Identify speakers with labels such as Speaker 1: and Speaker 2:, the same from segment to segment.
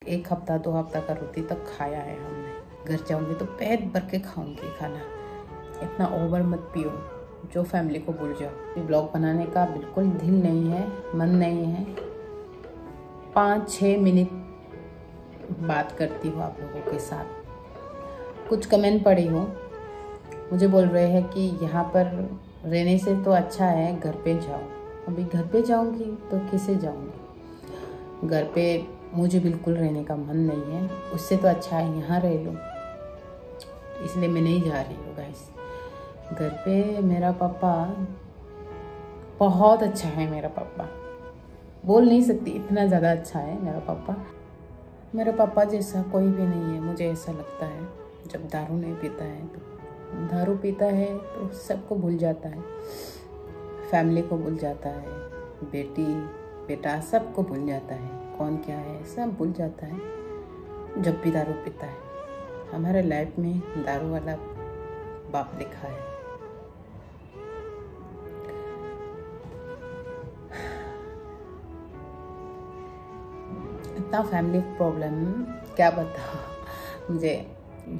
Speaker 1: 1 हफ्ता 2 हफ्ता का रोटी तक खाया है हमने। घर जाऊंगी तो पेट भर के खाऊंगी खाना। इतना ओवर मत पियो जो फैमिली को भूल जाओ। ब्लॉग बनाने का बिल्कुल दिल नहीं है, मन नहीं है। 5-6 मिनट बात करती हूँ आप लोगों के साथ। कुछ कमेंट पढ़ी हूँ, मुझे बोल रहे हैं कि यहाँ पर रहने से तो अच्छा है घर पे जाओ। अभी घर पे जाऊँगी तो किसे जाऊँगी? घर पे मुझे बिल्कुल रहने का मन नहीं है। उससे तो अच्छा है यहाँ रह लो, इसलिए मैं नहीं जा रही हूँ गाइस। घर पे मेरा पापा बहुत अच्छा है। मेरा पापा बोल नहीं सकती, इतना ज़्यादा अच्छा है मेरा पापा। मेरे पापा जैसा कोई भी नहीं है, मुझे ऐसा लगता है। जब दारू नहीं पीता है तो दारू पीता है तो सबको भूल जाता है, फैमिली को भूल जाता है, बेटी बेटा सबको भूल जाता है, कौन क्या है सब भूल जाता है जब भी दारू पीता है। हमारे लाइफ में दारू वाला बाप लिखा है। इतना फैमिली प्रॉब्लम क्या बता मुझे।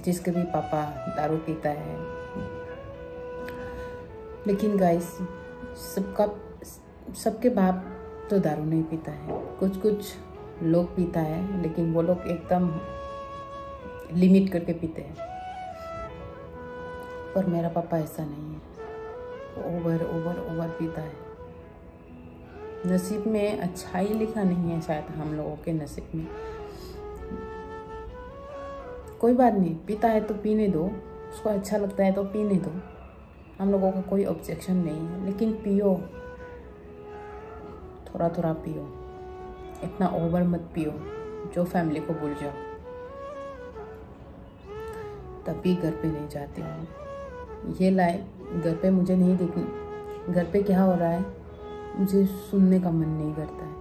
Speaker 1: जिसके भी पापा दारू पीता है, लेकिन गाइस सबके बाप तो दारू नहीं पीता है। कुछ लोग पीता है, लेकिन वो लोग एकदम लिमिट करके पीते हैं। पर मेरा पापा ऐसा नहीं है, ओवर पीता है। नसीब में अच्छा ही लिखा नहीं है शायद हम लोगों के नसीब में। कोई बात नहीं, पीता है तो पीने दो, उसको अच्छा लगता है तो पीने दो, हम लोगों का कोई ऑब्जेक्शन नहीं है। लेकिन पियो, थोड़ा थोड़ा पियो, इतना ओवर मत पियो जो फैमिली को भूल जाओ। तभी घर पे नहीं जाती हूँ। ये लाइफ घर पे मुझे नहीं देखनी। घर पे क्या हो रहा है मुझे सुनने का मन नहीं करता है,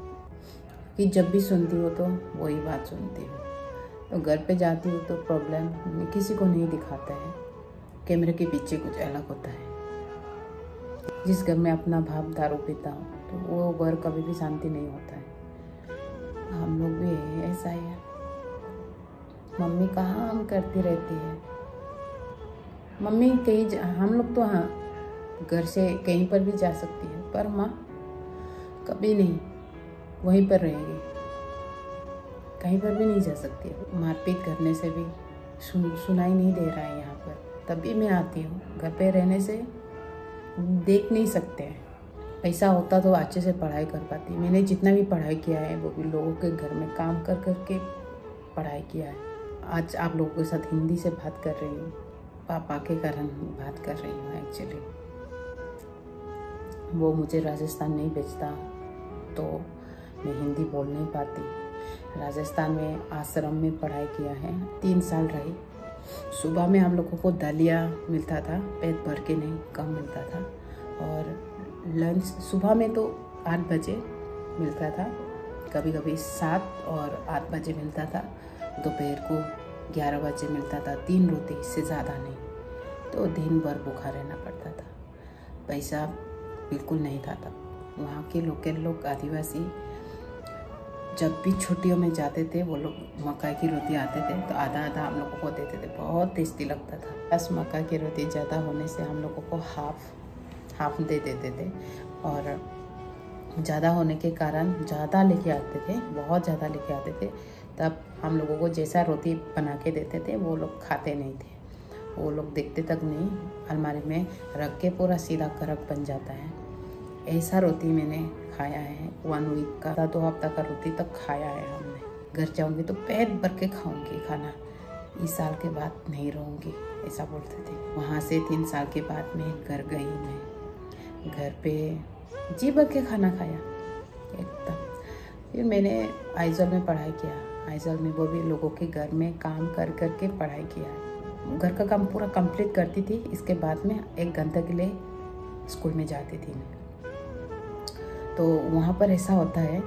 Speaker 1: कि जब भी सुनती हो तो वही बात सुनती हूँ। तो घर पे जाती हूँ तो प्रॉब्लम किसी को नहीं दिखाता है, कैमरे के पीछे कुछ अलग होता है। जिस घर में अपना बाप दारू पीता हो तो वो घर कभी भी शांति नहीं होता है। हम लोग भी ऐसा ही है। मम्मी काम करती रहती है। मम्मी हम लोग तो हाँ घर से कहीं पर भी जा सकती है, पर माँ कभी नहीं, वहीं पर रहेगी, कहीं पर भी नहीं जा सकती। मारपीट करने से भी सुनाई नहीं दे रहा है यहाँ पर, तभी मैं आती हूँ। घर पे रहने से देख नहीं सकते हैं। पैसा होता तो अच्छे से पढ़ाई कर पाती। मैंने जितना भी पढ़ाई किया है वो भी लोगों के घर में काम कर के पढ़ाई किया है। आज आप लोगों के साथ हिंदी से बात कर रही हूँ, पापा के कारण बात कर रही हूँ एक्चुअली। वो मुझे राजस्थान नहीं भेजता तो मैं हिंदी बोल नहीं पाती। राजस्थान में आश्रम में पढ़ाई किया है, 3 साल रही। सुबह में हम लोगों को दलिया मिलता था, पेट भर के नहीं, कम मिलता था। और लंच सुबह में तो 8 बजे मिलता था, कभी कभी 7 और 8 बजे मिलता था। दोपहर को 11 बजे मिलता था। 3 रोटी, इससे ज़्यादा नहीं। तो दिन भर भूखा रहना पड़ता था। पैसा बिल्कुल नहीं था तब। वहाँ के लोकल लोग आदिवासी जब भी छुट्टियों में जाते थे, वो लोग मक्का की रोटी आते थे तो आधा आधा हम लोगों को देते थे। बहुत टेस्टी लगता था। बस मक्का की रोटी ज़्यादा होने से हम लोगों को हाफ दे देते थे, और ज़्यादा होने के कारण ज़्यादा लेके आते थे, बहुत ज़्यादा लेके आते थे। तब हम लोगों को जैसा रोटी बना के देते थे वो लोग खाते नहीं थे। वो लोग देखते तक नहीं, अलमारी में रख के पूरा सीधा करक बन जाता है। ऐसा रोटी मैंने खाया है। 1 वीक का 2 हफ्ता का रोटी तक खाया है हमने। घर जाऊंगी तो पेट भर के खाऊंगी खाना, इस साल के बाद नहीं रहूँगी, ऐसा बोलते थे। वहाँ से 3 साल के बाद मैं घर गई। मैं घर पे जी भर के खाना खाया एकदम। फिर मैंने आइजॉल में पढ़ाई किया। आइजॉल में वो भी लोगों के घर में काम कर के पढ़ाई किया। घर का काम पूरा कंप्लीट करती थी। इसके बाद में 1 घंटे के लिए स्कूल में जाती थी। तो वहाँ पर ऐसा होता है,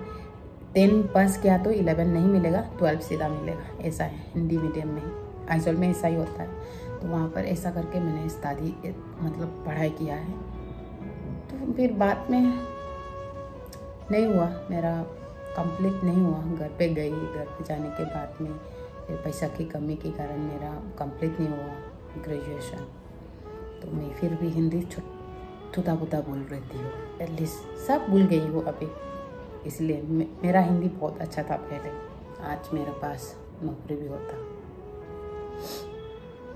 Speaker 1: 10 पास किया तो 11 नहीं मिलेगा, 12 सीधा मिलेगा, ऐसा है हिंदी मीडियम में। आइजॉल में ऐसा ही होता है। तो वहाँ पर ऐसा करके मैंने स्टडी मतलब पढ़ाई किया है। तो फिर बाद में नहीं हुआ मेरा कंप्लीट नहीं हुआ। घर पे गई, घर पे जाने के बाद में फिर पैसा की कमी के कारण मेरा कंप्लीट नहीं हुआ ग्रेजुएशन। तो मैं फिर भी हिंदी थोड़ा बहुत बोल रही थी, एटलीस्ट सब भूल गई हूँ अभी। इसलिए मेरा हिंदी बहुत अच्छा था पहले, आज मेरे पास नौकरी भी होता।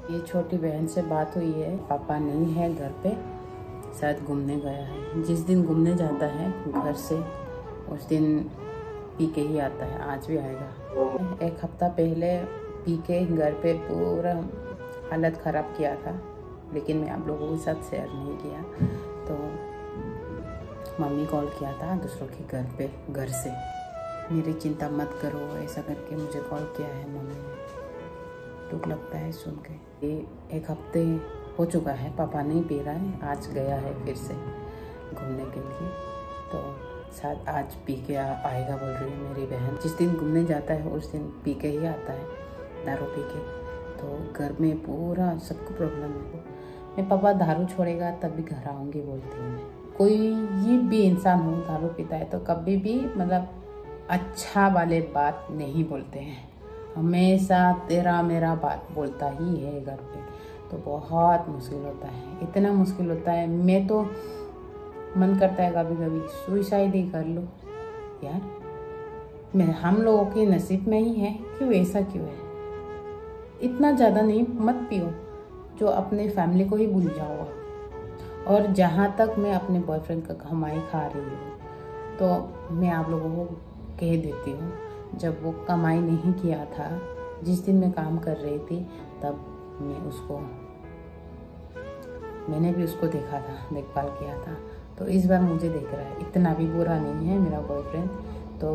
Speaker 1: ये छोटी बहन से बात हुई है, पापा नहीं है घर पे, शायद घूमने गया है। जिस दिन घूमने जाता है घर से उस दिन पी के ही आता है, आज भी आएगा। 1 हफ्ता पहले पी के घर पे पूरा हालत ख़राब किया था, लेकिन मैं आप लोगों के साथ शेयर नहीं किया। तो मम्मी कॉल किया था दूसरों के घर पे, घर से मेरी चिंता मत करो ऐसा करके मुझे कॉल किया है मम्मी ने। दुख लगता है सुन के। ये 1 हफ्ते हो चुका है, पापा नहीं पी रहा है, आज गया है फिर से घूमने के लिए। तो शायद आज पी के आएगा बोल रही है मेरी बहन। जिस दिन घूमने जाता है उस दिन पी के ही आता है, दारू पी के। तो घर में पूरा सबको प्रॉब्लम है। मैं पापा दारू छोड़ेगा तभी घर आऊँगी बोलती हूँ मैं। कोई ये भी इंसान हो दारू पीता है तो कभी भी मतलब अच्छा वाले बात नहीं बोलते हैं, हमेशा तेरा मेरा बात बोलता ही है घर पे। तो बहुत मुश्किल होता है, इतना मुश्किल होता है। मैं तो मन करता है कभी कभी सुसाइड ही कर लो यार। मैं हम लोगों के नसीब में ही है, क्यों ऐसा क्यों है? इतना ज़्यादा नहीं मत पियो जो अपने फैमिली को ही भूल जाओ। और जहाँ तक मैं अपने बॉयफ्रेंड का कमाई खा रही हूँ तो मैं आप लोगों को कह देती हूँ, जब वो कमाई नहीं किया था, जिस दिन मैं काम कर रही थी तब मैंने भी उसको देखा था, देखभाल किया था। तो इस बार मुझे देख रहा है, इतना भी बुरा नहीं है मेरा बॉयफ्रेंड, तो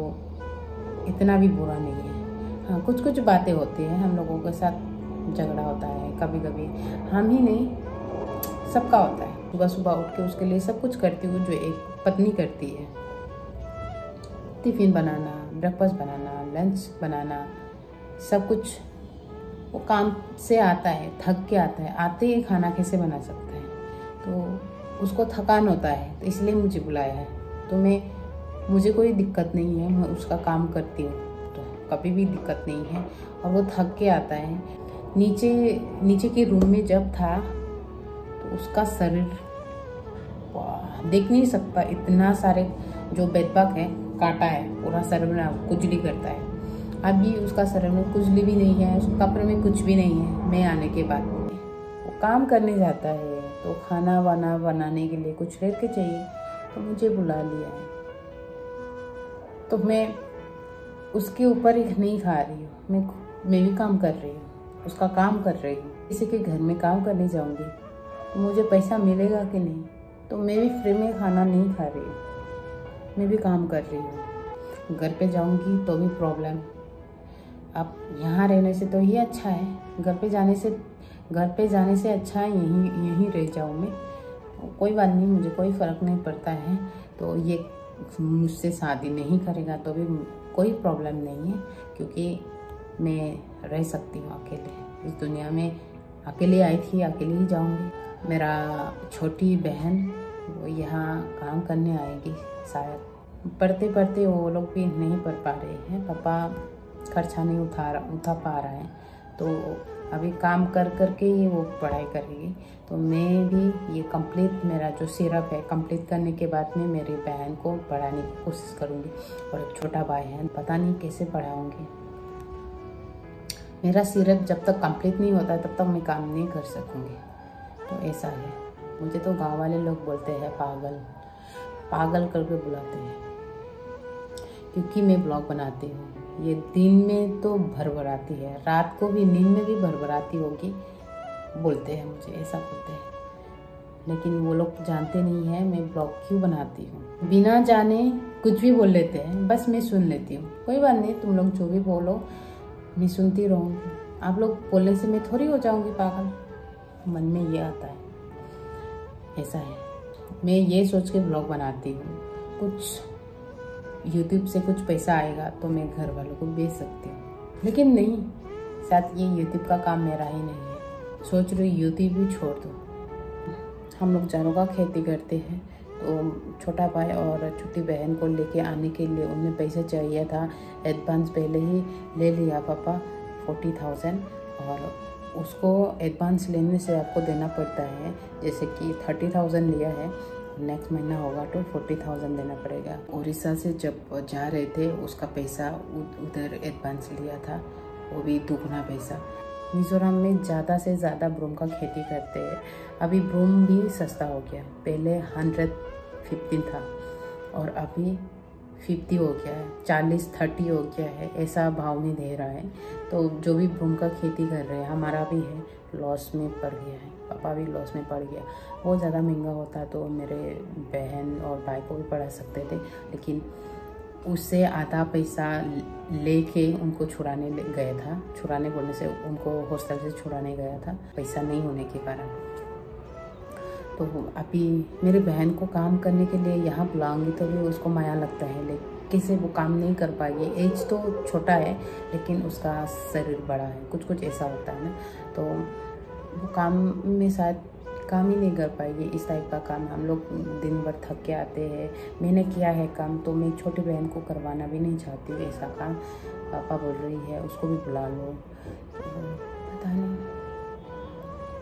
Speaker 1: इतना भी बुरा नहीं है। हाँ, कुछ कुछ बातें होती हैं, हम लोगों के साथ झगड़ा होता है कभी कभी, हम ही नहीं सबका होता है। सुबह सुबह उठ के उसके लिए सब कुछ करती हूँ जो एक पत्नी करती है, टिफ़िन बनाना, ब्रेकफास्ट बनाना, लंच बनाना, सब कुछ वो काम से आता है, थक के आता है, आते ही खाना कैसे बना सकता है? तो उसको थकान होता है, तो इसलिए मुझे बुलाया है। तो मुझे कोई दिक्कत नहीं है, मैं उसका काम करती हूँ, तो कभी भी दिक्कत नहीं है। और वो थक के आता है। नीचे के रूम में जब था तो उसका शरीर देख नहीं सकता, इतना सारे जो बेडबग है काटा है, पूरा शरीर में खुजली करता है। अभी उसका शरीर में खुजली भी नहीं है, उसके कपड़े में कुछ भी नहीं है। मैं आने के बाद वो काम करने जाता है, तो खाना वाना बनाने के लिए कुछ लेके चाहिए, तो मुझे बुला लिया है। तो मैं उसके ऊपर ही नहीं खा रही हूँ, मैं भी काम कर रही हूँ, उसका काम कर रही हूँ। किसी के घर में काम करने जाऊँगी तो मुझे पैसा मिलेगा कि नहीं? तो मैं भी फ्री में खाना नहीं खा रही हूँ, मैं भी काम कर रही हूँ। घर पे जाऊँगी तो भी प्रॉब्लम। अब यहाँ रहने से तो ये अच्छा है, घर पे जाने से अच्छा है यहीं रह जाऊँ मैं। कोई बात नहीं, मुझे कोई फ़र्क नहीं पड़ता है। तो ये मुझसे शादी नहीं करेगा तो भी कोई प्रॉब्लम नहीं है, क्योंकि मैं रह सकती हूँ अकेले। इस दुनिया में अकेले आई थी, अकेले ही जाऊँगी। मेरा छोटी बहन वो यहाँ काम करने आएगी शायद। पढ़ते पढ़ते वो लोग भी नहीं पढ़ पा रहे हैं, पापा खर्चा नहीं उठा पा रहे हैं, तो अभी काम कर के ही वो पढ़ाई करेगी। तो मैं भी ये मेरा जो सिरप है कंप्लीट करने के बाद में मेरी बहन को पढ़ाने की कोशिश करूँगी। और एक छोटा भाई है, पता नहीं कैसे पढ़ाऊँगी। मेरा सिरप जब तक कंप्लीट नहीं होता तब तक मैं काम नहीं कर सकूँगी। तो ऐसा है। मुझे तो गांव वाले लोग बोलते हैं पागल करके बुलाते हैं, क्योंकि मैं ब्लॉग बनाती हूँ। ये दिन में तो भरभराती है, रात को भी नींद में भी भरभराती होगी, बोलते हैं मुझे, ऐसा बोलते हैं। लेकिन वो लोग जानते नहीं है मैं ब्लॉग क्यों बनाती हूँ। बिना जाने कुछ भी बोल लेते हैं, बस मैं सुन लेती हूँ। कोई बात नहीं, तुम लोग जो भी बोलो मैं सुनती रहूँगी। आप लोग बोलने से मैं थोड़ी हो जाऊँगी पागल, मन में ये आता है। ऐसा है, मैं ये सोच के ब्लॉग बनाती हूँ, कुछ यूट्यूब से कुछ पैसा आएगा तो मैं घर वालों को बेच सकती हूँ। लेकिन नहीं, शायद ये यूट्यूब का काम मेरा ही नहीं है। सोच रही यूट्यूब भी छोड़ दो। हम लोग चारों का खेती करते हैं, तो छोटा भाई और छोटी बहन को लेके आने के लिए उन्हें पैसे चाहिए था। एडवांस पहले ही ले लिया पापा 40,000, और उसको एडवांस लेने से आपको देना पड़ता है। जैसे कि 30,000 लिया है, नेक्स्ट महीना होगा तो 40,000 देना पड़ेगा। उड़ीसा से जब जा रहे थे उसका पैसा उधर एडवांस लिया था, वो भी दुगना पैसा। मिज़ोरम में ज़्यादा से ज़्यादा ब्रूम का खेती करते हैं। अभी ब्रूम भी सस्ता हो गया, पहले 115 था और अभी 50 हो गया है, 40-30 हो गया है, ऐसा भाव में दे रहा है। तो जो भी ब्रूम का खेती कर रहे हैं, हमारा भी है, लॉस में पड़ गया है, पापा भी लॉस में पड़ गया। बहुत ज़्यादा महंगा होता तो मेरे बहन और भाई को भी पढ़ा सकते थे, लेकिन उससे आधा पैसा लेके उनको छुड़ाने गया था। छुड़ाने बोलने से उनको हॉस्टल से छुड़ाने गया था, पैसा नहीं होने के कारण। तो अभी मेरी बहन को काम करने के लिए यहाँ बुलाऊंगी तो भी उसको माया लगता है, लेकिन किसी वो काम नहीं कर पाएगी। एज तो छोटा है लेकिन उसका शरीर बड़ा है, कुछ कुछ ऐसा होता है ना, तो वो काम में शायद काम ही नहीं कर पाएगी। इस टाइप का काम हम लोग दिन भर थक के आते हैं। मैंने किया है काम, तो मैं छोटी बहन को करवाना भी नहीं चाहती हूँ ऐसा काम। पापा बोल रही है उसको भी बुला लो, तो पता नहीं,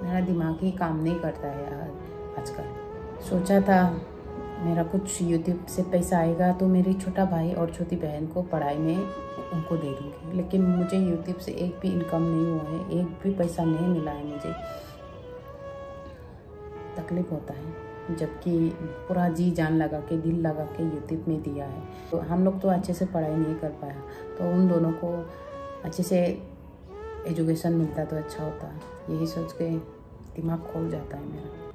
Speaker 1: मेरा दिमाग ही काम नहीं करता है आजकल। सोचा था मेरा कुछ यूट्यूब से पैसा आएगा तो मेरी छोटा भाई और छोटी बहन को पढ़ाई में उनको दे दूँगी, लेकिन मुझे यूट्यूब से एक भी इनकम नहीं हुआ है, एक भी पैसा नहीं मिला है मुझे। तकलीफ होता है, जबकि पूरा जी जान लगा के दिल लगा के यूट्यूब में दिया है। तो हम लोग तो अच्छे से पढ़ाई नहीं कर पाया, तो उन दोनों को अच्छे से एजुकेशन मिलता तो अच्छा होता, यही सोच के दिमाग खोल जाता है मेरा।